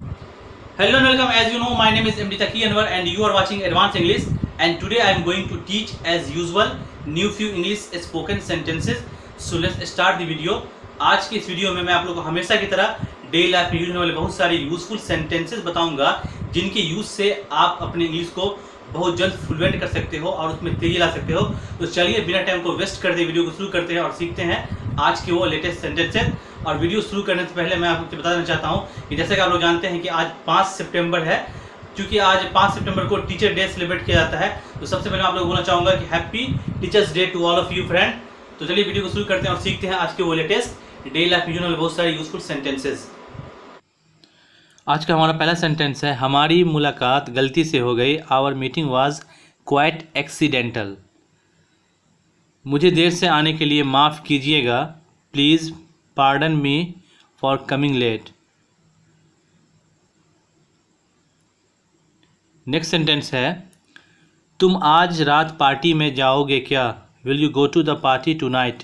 Hello and welcome. As you know, my name is MD Taki Anwar and you are watching Advanced English. And today I am going to teach as usual new few English spoken sentences. So let's start the video. आज की इस video में मैं आप लोगों को हमेशा की तरह डेली लाइफ में यूज होने वाले बहुत सारे यूजफुल सेंटेंसेस बताऊंगा जिनके यूज से आप अपने इंग्लिश को बहुत जल्द फ्लुएंट कर सकते हो और उसमें तेजी ला सकते हो। तो चलिए बिना टाइम को वेस्ट करते वीडियो को शुरू करते हैं और सीखते हैं आज के वो लेटेस्ट सेंटेंसेस। और वीडियो शुरू करने से पहले मैं आपको बताना चाहता हूँ कि जैसे कि आप लोग जानते हैं कि आज 5 सितंबर है। क्योंकि आज 5 सितंबर को टीचर डे सेलिब्रेट किया जाता है, तो सबसे पहले आप लोग बोलना चाहूँगा कि happy teachers day to all of you friend. तो चलिए वीडियो को शुरू करते हैं और सीखते हैं आज के वो लेटेस्ट डेली लाइफ में यूज होने बहुत सारे यूजफुल सेंटेंसेस। आज का हमारा पहला सेंटेंस है, हमारी मुलाकात गलती से हो गई। Our meeting was quite accidental. मुझे देर से आने के लिए माफ़ कीजिएगा। Please pardon me for coming late. Next sentence है, तुम आज रात पार्टी में जाओगे क्या? Will you go to the party tonight?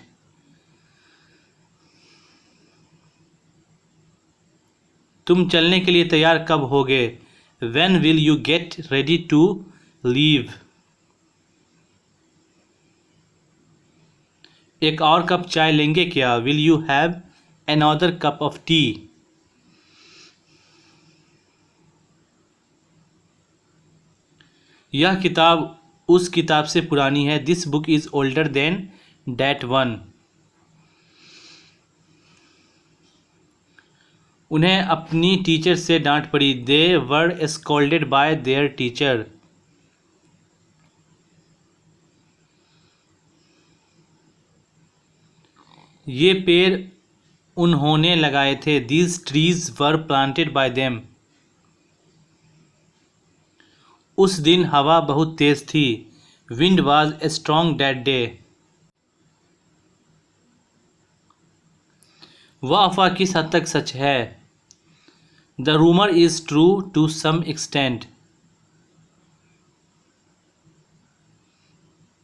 तुम चलने के लिए तैयार कब होगे? When will you get ready to leave? एक और कप चाय लेंगे क्या? Will you have another cup of tea? यह किताब उस किताब से पुरानी है। This book is older than that one. उन्हें अपनी टीचर से डांट पड़ी। They were scolded by their teacher. ये पेड़ उन्होंने लगाए थे। These trees were planted by them. उस दिन हवा बहुत तेज थी। Wind was strong that day. वह अफवाह किस हद तक सच है? The rumour is true to some extent.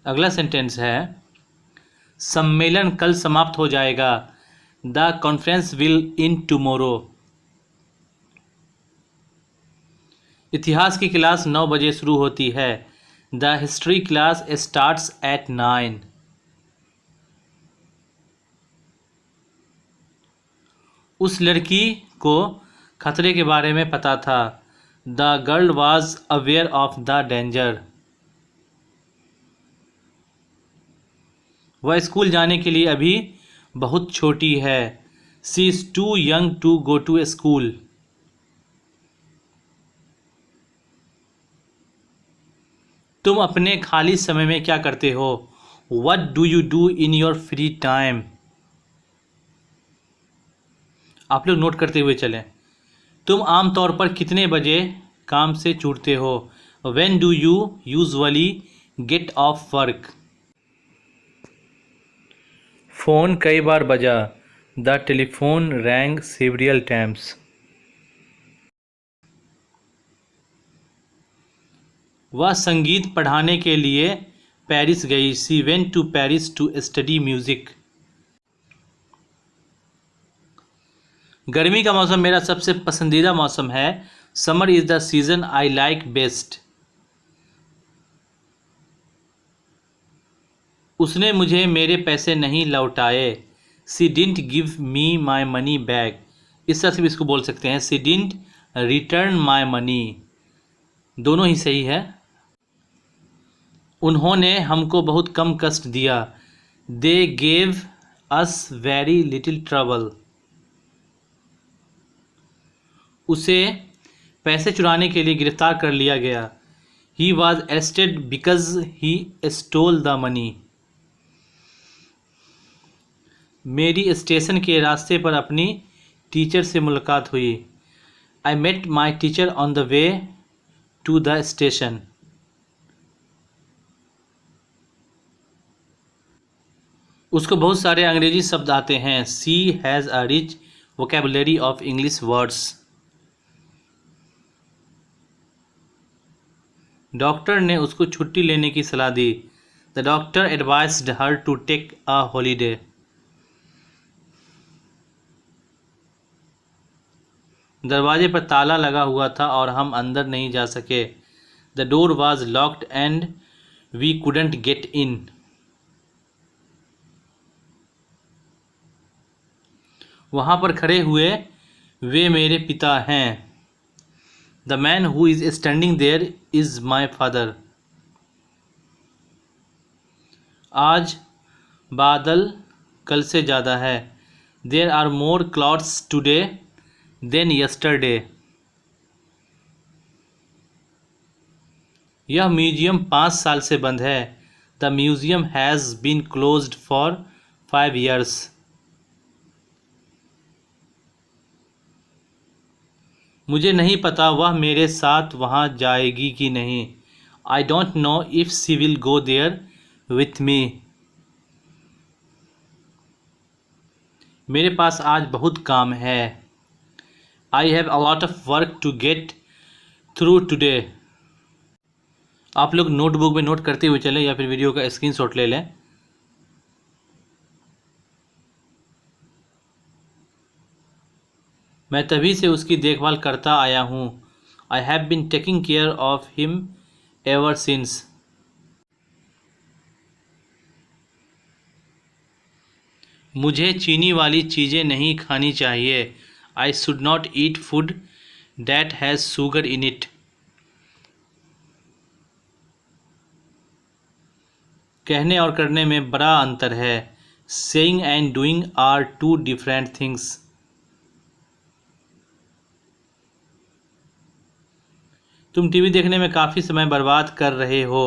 अगला सेंटेंस है, सम्मेलन कल समाप्त हो जाएगा। The conference will and tomorrow. इतिहास की क्लास 9 बजे शुरू होती है। The history class starts at 9। उस लड़की को खतरे के बारे में पता था। The girl was aware of the danger. वह स्कूल जाने के लिए अभी बहुत छोटी है। She is too young to go to school. तुम अपने खाली समय में क्या करते हो? What do you do in your free time? आप लोग नोट करते हुए चलें। तुम आमतौर पर कितने बजे काम से छूटते हो? When do you usually get off work? Phone कई बार बजा। The telephone rang several times. वह संगीत पढ़ाने के लिए पेरिस गई। She went to Paris to study music. गर्मी का मौसम मेरा सबसे पसंदीदा मौसम है। Summer is the season I like best. उसने मुझे मेरे पैसे नहीं लौटाए। She didn't give me my money back. इस तरह से भी इसको बोल सकते हैं, सी डिडंट रिटर्न माई मनी। दोनों ही सही है। उन्होंने हमको बहुत कम कष्ट दिया। They gave us very little trouble. उसे पैसे चुराने के लिए गिरफ्तार कर लिया गया। He was arrested because he stole the money. मेरी स्टेशन के रास्ते पर अपनी टीचर से मुलाकात हुई। I met my teacher on the way to the station. उसको बहुत सारे अंग्रेजी शब्द आते हैं। She has a rich vocabulary of English words. Doctor ने उसको छुट्टी लेने की सलाह दी। The doctor advised her to take a holiday. दरवाजे पर ताला लगा हुआ था और हम अंदर नहीं जा सके। The door was locked and we couldn't get in. वहाँ पर खड़े हुए वे मेरे पिता हैं। The man who is standing there is my father. आज बादल कल से ज़्यादा है। There are more clouds today than yesterday. यह म्यूजियम 5 साल से बंद है। The museum has been closed for 5 years। मुझे नहीं पता वह मेरे साथ वहाँ जाएगी कि नहीं। I don't know if she will go there with me. मेरे पास आज बहुत काम है। I have a lot of work to get through today. आप लोग नोटबुक में नोट करते हुए चलें या फिर वीडियो का स्क्रीनशॉट ले लें। मैं तभी से उसकी देखभाल करता आया हूँ। I have been taking care of him ever since. मुझे चीनी वाली चीज़ें नहीं खानी चाहिए। I should not eat food that has sugar in it. कहने और करने में बड़ा अंतर है। Saying and doing are two different things. तुम टीवी देखने में काफ़ी समय बर्बाद कर रहे हो।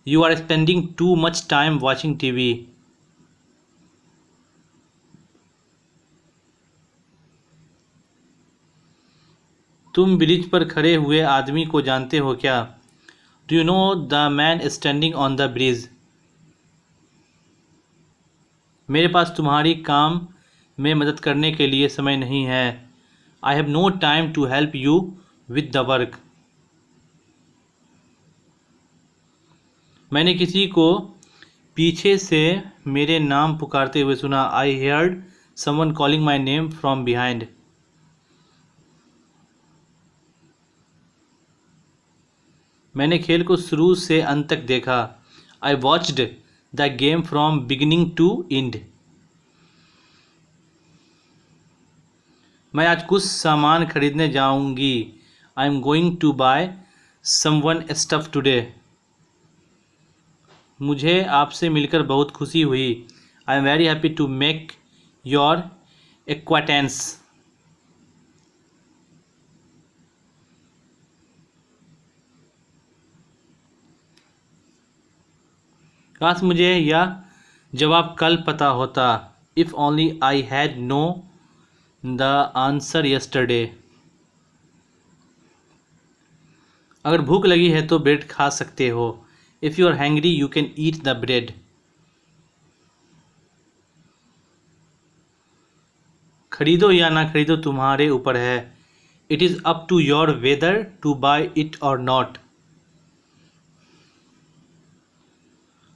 You are spending too much time watching TV. तुम ब्रिज पर खड़े हुए आदमी को जानते हो क्या? Do you know the man standing on the bridge? मेरे पास तुम्हारी काम में मदद करने के लिए समय नहीं है। I have no time to help you with the work. मैंने किसी को पीछे से मेरे नाम पुकारते हुए सुना। I heard someone calling my name from behind. मैंने खेल को शुरू से अंत तक देखा। I watched the game from beginning to end. मैं आज कुछ सामान खरीदने जाऊंगी। I am going to buy someone stuff today. मुझे आपसे मिलकर बहुत खुशी हुई। I am very happy to make your acquaintance. काश मुझे यह जवाब कल पता होता। If only I had know the answer yesterday. अगर भूख लगी है तो ब्रेड खा सकते हो। If you are hungry you can eat the bread. खरीदो या ना खरीदो तुम्हारे ऊपर है। It is up to your whether to buy it or not.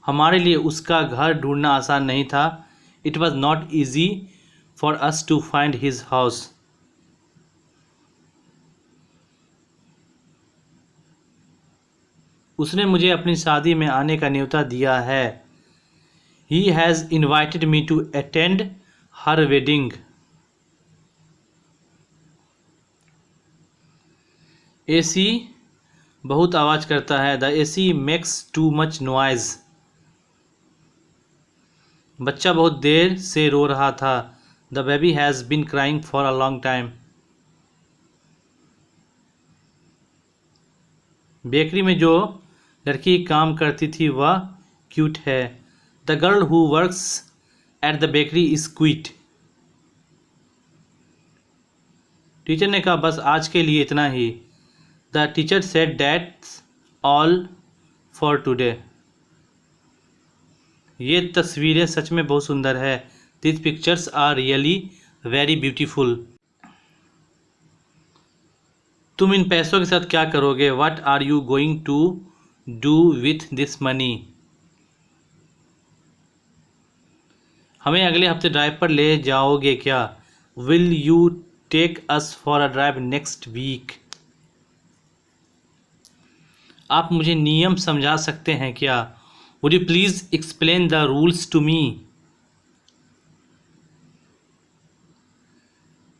हमारे लिए उसका घर ढूंढना आसान नहीं था। It was not easy for us to find his house. उसने मुझे अपनी शादी में आने का न्योता दिया है। He has invited me to attend her wedding. AC बहुत आवाज़ करता है। The AC makes too much noise. बच्चा बहुत देर से रो रहा था। The baby has been crying for a long time. Bakery में जो लड़की काम करती थी वह क्यूट है। The girl who works at the bakery is cute. Teacher ने कहा बस आज के लिए इतना ही। The teacher said that's all for today. ये तस्वीरें सच में बहुत सुंदर है। This pictures are really very beautiful. तुम इन पैसों के साथ क्या करोगे? What are you going to do with this money? हमें अगले हफ्ते ड्राइव पर ले जाओगे क्या? Will you take us for a drive next week. आप मुझे नियम समझा सकते हैं क्या? Would you please explain the rules to me.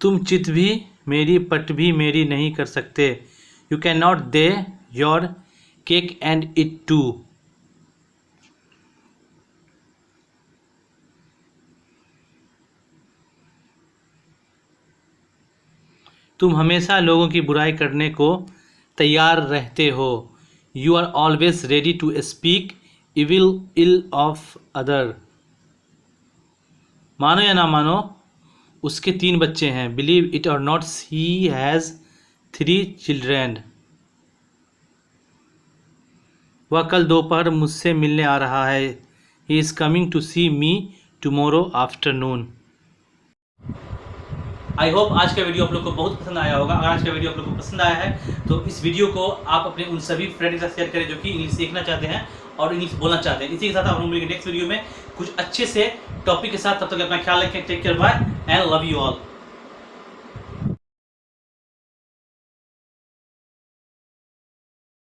तुम चित भी मेरी पट भी मेरी नहीं कर सकते। You can not they your cake and eat it. Too हमेशा लोगों की बुराई करने को तैयार रहते हो। You are always ready to speak ill of other. मानो या ना मानो, उसके 3 बच्चे हैं। Believe it or not, he has 3 children. वह कल दोपहर मुझसे मिलने आ रहा है। He is coming to see me tomorrow afternoon. I hope आज का वीडियो आप लोग को बहुत पसंद आया होगा। अगर आज का वीडियो आप लोग को पसंद आया है तो इस वीडियो को आप अपने उन सभी फ्रेंड के साथ शेयर करें जो कि इंग्लिश सीखना चाहते हैं और इंग्लिश बोलना चाहते हैं। इसी के साथ आप लोग मिलेंगे नेक्स्ट वीडियो में कुछ अच्छे से टॉपिक के साथ। तब तक अपना ख्याल रखें। Take care, bye and love you all.